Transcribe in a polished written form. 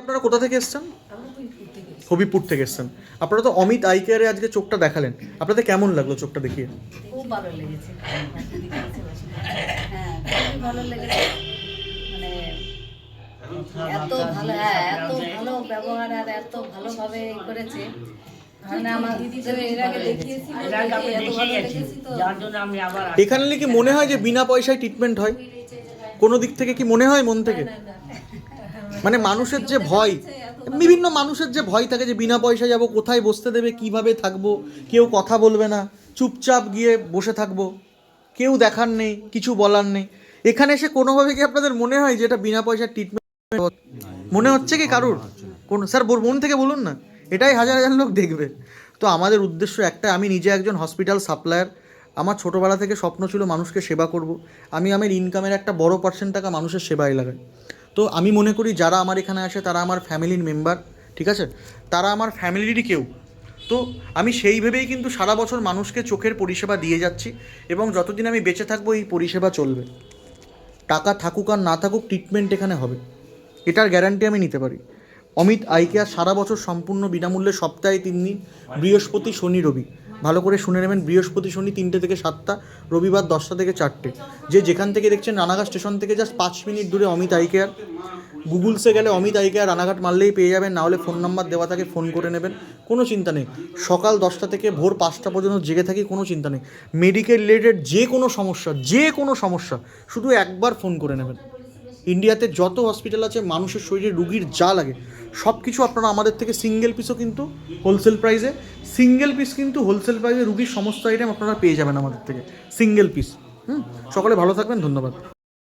আপনারা কোথা থেকে এসছেন? হবিপুর থেকে এসছেন। আপনারা তো অমিত আই কেয়ারে আজকে চোখটা দেখালেন, আপনাদের কেমন লাগলো চোখটা দেখিয়ে? খুব ভালো লেগেছে। হ্যাঁ, খুবই ভালো লেগেছে। মানে এত ভালো, হ্যাঁ, এত ভালো ব্যবহার আর এত ভালোভাবে করেছে। মানে আমার দিদি তো এর আগে দেখিয়েছিল, এত ভালো লেগেছে তো। এখানে কি মনে হয় যে বিনা পয়সায় ট্রিটমেন্ট হয়? কোনো দিক থেকে কি মনে হয় মন থেকে? মানে মানুষের যে ভয়, বিভিন্ন মানুষের যে ভয় থাকে যে বিনা পয়সায় যাবো, কোথায় বসতে দেবে, কিভাবে থাকবো, কেউ কথা বলবে না, চুপচাপ গিয়ে বসে থাকবো, কেউ দেখার নেই, কিছু বলার নেই, এখানে এসে কোনোভাবে কি আপনাদের মনে হয় যে এটা বিনা পয়সার ট্রিটমেন্ট মনে হচ্ছে কি কারুর? কোন স্যার মন থেকে বলুন না, এটাই হাজার হাজার লোক দেখবে। তো আমাদের উদ্দেশ্য একটা, আমি নিজে একজন হসপিটাল সাপ্লায়ার, আমার ছোটোবেলা থেকে স্বপ্ন ছিল মানুষকে সেবা করব। আমি আমার ইনকামের একটা বড় পার্সেন্ট টাকা মানুষের সেবায় লাগাই। তো আমি মনে করি যারা আমার এখানে আসে তারা আমার ফ্যামিলির মেম্বার, ঠিক আছে, তারা আমার ফ্যামিলিরই কেউ। তো আমি সেই ভেবেই কিন্তু সারা বছর মানুষকে চোখের পরিষেবা দিয়ে যাচ্ছি, এবং যতদিন আমি বেঁচে থাকবো এই পরিষেবা চলবে। টাকা থাকুক আর না থাকুক ট্রিটমেন্ট এখানে হবে, এটার গ্যারান্টি আমি নিতে পারি। অমিত আই কেয়ার সারা বছর সম্পূর্ণ বিনামূল্যে, সপ্তাহে 3 দিন, বৃহস্পতি শনি রবি, ভালো করে শুনে নেবেন, বৃহস্পতি শনি 3টে থেকে 7টা, রবিবার 10টা থেকে 4টে। যে যেখান থেকে দেখছেন, রানাঘাট স্টেশন থেকে জাস্ট 5 মিনিট দূরে অমিত আই কেয়ার। গুগলসে গেলে অমিত আই কেয়ার রানাঘাট মারলেই পেয়ে যাবেন, নাহলে ফোন নাম্বার দেওয়া থাকে, ফোন করে নেবেন, কোনো চিন্তা নেই। সকাল 10টা থেকে ভোর 5টা পর্যন্ত জেগে থাকি, কোনো চিন্তা নেই। মেডিকেল রিলেটেড যে কোনো সমস্যা শুধু একবার ফোন করে নেবেন। ইন্ডিয়াতে যত হসপিটাল আছে, মানুষের শরীরে রুগীর যা লাগে সব কিছু আপনারা আমাদের থেকে সিঙ্গেল পিসও কিন্তু হোলসেল প্রাইসে, রুগীর সমস্ত আইটেম আপনারা পেয়ে যাবেন আমাদের থেকে সিঙ্গেল পিস। সকলে ভালো থাকবেন, ধন্যবাদ।